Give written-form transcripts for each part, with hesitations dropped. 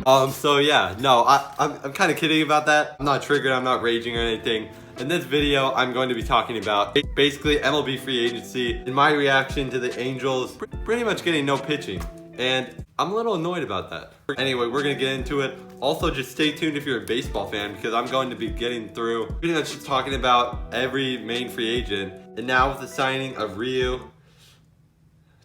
So yeah, no, I'm kind of kidding about that. I'm not triggered, I'm not raging or anything. In this video, I'm going to be talking about basically MLB free agency and my reaction to the Angels pretty much getting no pitching. And I'm a little annoyed about that. Anyway, we're gonna get into it. Also, just stay tuned if you're a baseball fan because I'm going to be getting through pretty much just talking about every main free agent. And now with the signing of Ryu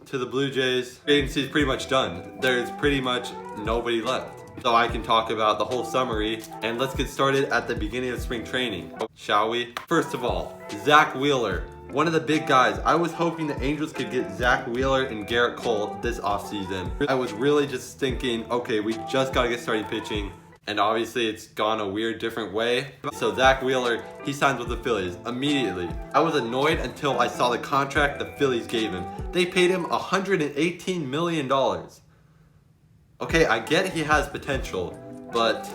to the Blue Jays, free agency is pretty much done. There's pretty much nobody left. So I can talk about the whole summary, and let's get started at the beginning of spring training, shall we? First of all, Zack Wheeler, one of the big guys. I was hoping the Angels could get Zack Wheeler and Gerrit Cole this offseason. I was really just thinking, okay, we just gotta get started pitching, and obviously it's gone a weird, different way. So Zack Wheeler, he signs with the Phillies immediately. I was annoyed until I saw the contract the Phillies gave him. They paid him $118 million. Okay, I get he has potential, but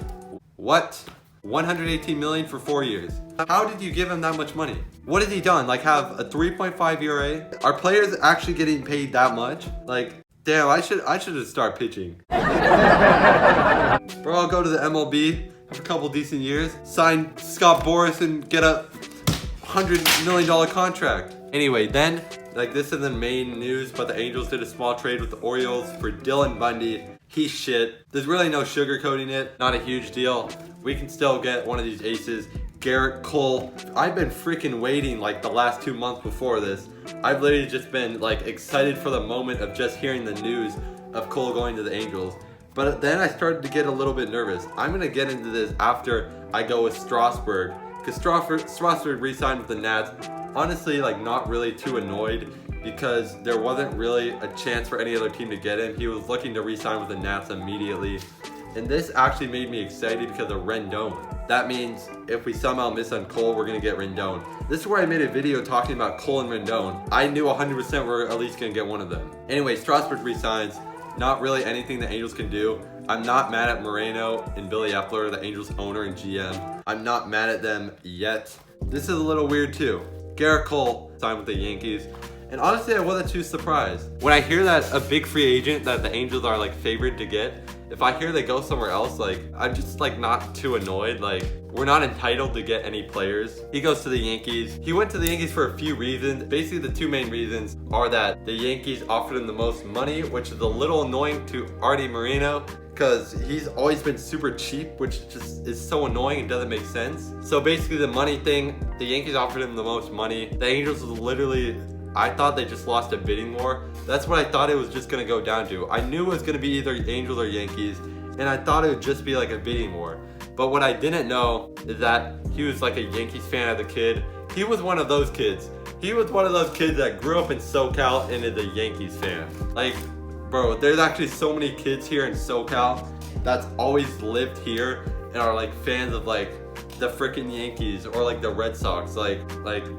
what? $118 million for 4 years. How did you give him that much money? What has he done? Like have a 3.5 ERA? Are players actually getting paid that much? Like, damn, I should have started pitching. Bro, I'll go to the MLB, have a couple decent years, sign Scott Boras and get a $100 million contract. Anyway, then, like this is the main news, but the Angels did a small trade with the Orioles for Dylan Bundy. He's shit. There's really no sugarcoating it. Not a huge deal. We can still get one of these aces. Gerrit Cole. I've been freaking waiting like the last 2 months before this. I've literally just been like excited for the moment of just hearing the news of Cole going to the Angels. But then I started to get a little bit nervous. I'm gonna get into this after I go with Strasburg. Because Strasburg re-signed with the Nats. Honestly, like not really too annoyed because there wasn't really a chance for any other team to get him. He was looking to re-sign with the Nats immediately. And this actually made me excited because of Rendon. That means if we somehow miss on Cole, we're gonna get Rendon. This is where I made a video talking about Cole and Rendon. I knew 100% we're at least gonna get one of them. Anyway, Strasburg re-signs. Not really anything the Angels can do. I'm not mad at Moreno and Billy Epler, the Angels owner and GM. I'm not mad at them yet. This is a little weird too. Gerrit Cole signed with the Yankees. And honestly, I wasn't too surprised. When I hear that a big free agent that the Angels are like favored to get, if I hear they go somewhere else, like I'm just like not too annoyed. Like we're not entitled to get any players. He goes to the Yankees. He went to the Yankees for a few reasons. Basically the two main reasons are that the Yankees offered him the most money, which is a little annoying to Artie Moreno because he's always been super cheap, which just is so annoying and doesn't make sense. So basically the money thing, the Yankees offered him the most money. The Angels was literally, I thought they just lost a bidding war. That's what I thought it was just gonna go down to. I knew it was gonna be either Angels or Yankees, and I thought it would just be like a bidding war. But what I didn't know is that he was like a Yankees fan as a kid. He was one of those kids. He was one of those kids that grew up in SoCal and is a Yankees fan. Like, bro, there's actually so many kids here in SoCal that's always lived here and are like fans of like the freaking Yankees or like the Red Sox. Like,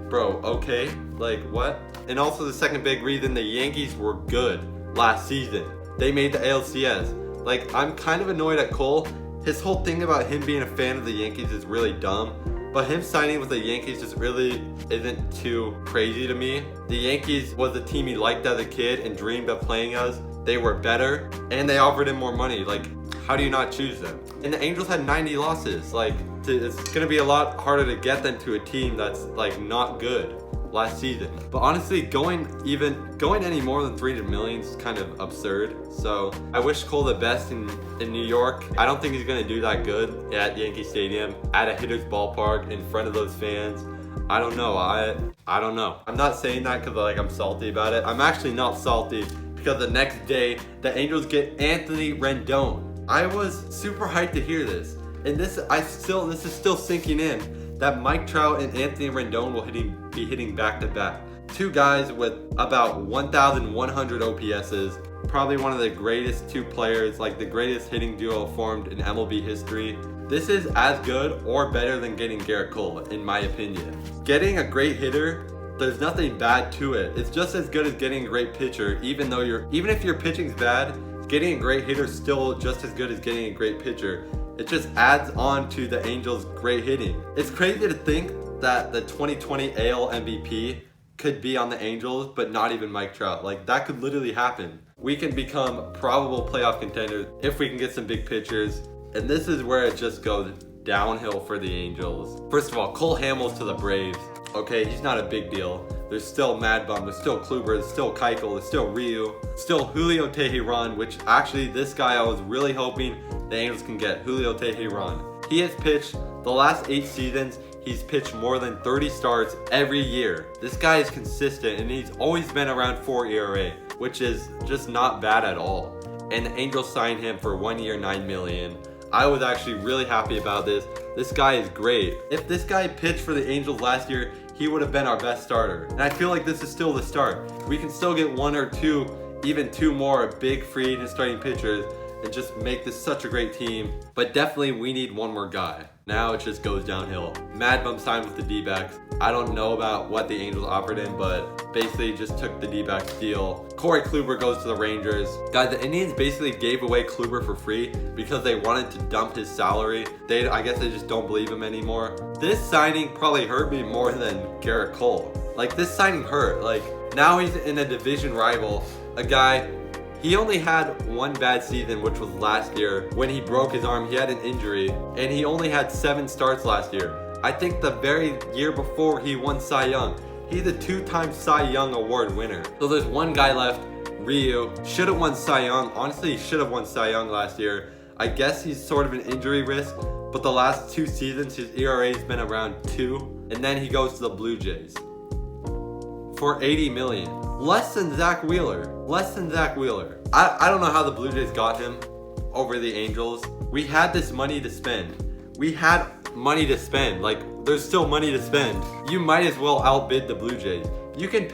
bro, okay? Like, what? And also the second big reason the Yankees were good last season. They made the ALCS. Like, I'm kind of annoyed at Cole. His whole thing about him being a fan of the Yankees is really dumb. But him signing with the Yankees just really isn't too crazy to me. The Yankees was the team he liked as a kid and dreamed of playing as. They were better and they offered him more money. Like, how do you not choose them? And the Angels had 90 losses. Like, it's gonna be a lot harder to get them to a team that's like not good last season. But honestly, going any more than 300 million is kind of absurd. So I wish Cole the best in New York. I don't think he's gonna do that good at Yankee Stadium, at a hitter's ballpark, in front of those fans. I don't know. I don't know. I'm not saying that because like I'm salty about it. I'm actually not salty because the next day the Angels get Anthony Rendon. I was super hyped to hear this, and this is still sinking in that Mike Trout and Anthony Rendon will be hitting back to back. Two guys with about 1,100 OPSs, probably one of the greatest two players, like the greatest hitting duo formed in MLB history. This is as good or better than getting Gerrit Cole, in my opinion. Getting a great hitter, there's nothing bad to it. It's just as good as getting a great pitcher, even if your pitching's bad, getting a great hitter is still just as good as getting a great pitcher. It just adds on to the Angels' great hitting. It's crazy to think that the 2020 AL MVP could be on the Angels, but not even Mike Trout. Like, that could literally happen. We can become probable playoff contenders if we can get some big pitchers. And this is where it just goes downhill for the Angels. First of all, Cole Hamels to the Braves. Okay, he's not a big deal. There's still Mad Bum, there's still Kluber, there's still Keuchel, there's still Ryu, still Julio Teheran, which actually this guy I was really hoping the Angels can get, Julio Teheran. He has pitched the last 8 seasons. He's pitched more than 30 starts every year. This guy is consistent and he's always been around 4 ERA, which is just not bad at all. And the Angels signed him for 1 year, $9 million. I was actually really happy about this. This guy is great. If this guy pitched for the Angels last year, he would have been our best starter. And I feel like this is still the start. We can still get 1 or 2, even 2 more big free agent starting pitchers and just make this such a great team. But definitely we need 1 more guy. Now it just goes downhill. Mad Bum signed with the D-backs. I don't know about what the Angels offered him, but basically just took the D-backs deal. Corey Kluber goes to the Rangers. Guys, the Indians basically gave away Kluber for free because they wanted to dump his salary. I guess they just don't believe him anymore. This signing probably hurt me more than Gerrit Cole. Like, this signing hurt. Like, now he's in a division rival, a guy. He only had 1 bad season, which was last year when he broke his arm. He had an injury, and he only had 7 starts last year. I think the very year before he won Cy Young. He's a 2-time Cy Young award winner. So there's 1 guy left, Ryu. Should have won Cy Young. Honestly, he should have won Cy Young last year. I guess he's sort of an injury risk, but the last 2 seasons, his ERA has been around 2, and then he goes to the Blue Jays for $80 million. Less than Zach Wheeler. Less than Zach Wheeler. I don't know how the Blue Jays got him over the Angels. We had this money to spend. We had money to spend. Like, there's still money to spend. You might as well outbid the Blue Jays. You can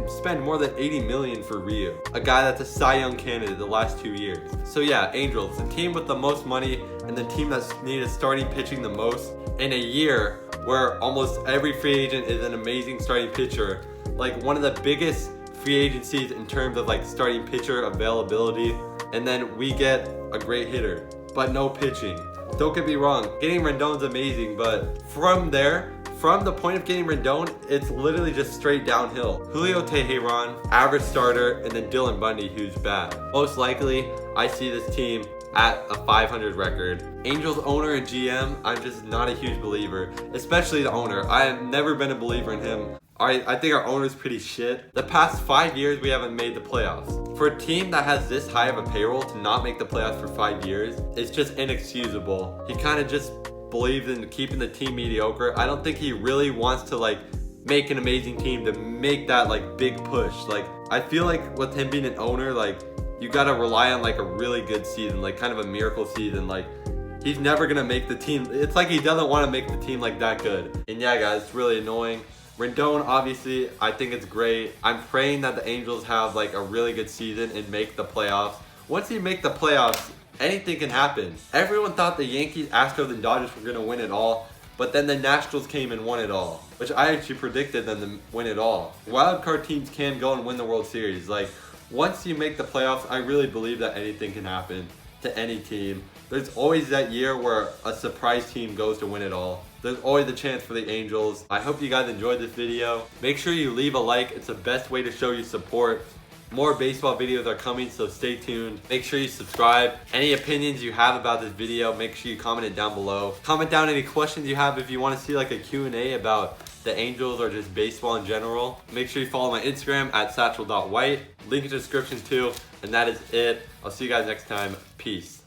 spend more than $80 million for Ryu, a guy that's a Cy Young candidate the last 2 years. So yeah, Angels, the team with the most money and the team that's needed starting pitching the most in a year where almost every free agent is an amazing starting pitcher. Like, one of the biggest free agencies in terms of like starting pitcher availability, and then we get a great hitter, but no pitching. Don't get me wrong, getting Rendon's amazing, but from the point of getting Rendon, it's literally just straight downhill. Julio Teheran, average starter, and then Dylan Bundy, who's bad. Most likely, I see this team at a 500 record. Angels owner and GM, I'm just not a huge believer, especially the owner. I have never been a believer in him. I think our owner's pretty shit. The past 5 years, we haven't made the playoffs. For a team that has this high of a payroll to not make the playoffs for 5 years, it's just inexcusable. He kind of just believes in keeping the team mediocre. I don't think he really wants to like make an amazing team to make that like big push. Like, I feel like with him being an owner, like, you gotta rely on like a really good season, like kind of a miracle season. Like, he's never gonna make the team. It's like he doesn't want to make the team like that good. And yeah, guys, it's really annoying. Rendon, obviously, I think it's great. I'm praying that the Angels have like a really good season and make the playoffs. Once you make the playoffs, anything can happen. Everyone thought the Yankees, Astros, and Dodgers were gonna win it all, but then the Nationals came and won it all, which I actually predicted them to win it all. Wild card teams can go and win the World Series. Like, once you make the playoffs, I really believe that anything can happen to any team. There's always that year where a surprise team goes to win it all. There's always a chance for the Angels. I hope you guys enjoyed this video. Make sure you leave a like. It's the best way to show your support. More baseball videos are coming, so stay tuned. Make sure you subscribe. Any opinions you have about this video, make sure you comment it down below. Comment down any questions you have if you want to see like a Q&A about the Angels or just baseball in general. Make sure you follow my Instagram at satchel.white. Link in the description too. And that is it. I'll see you guys next time. Peace.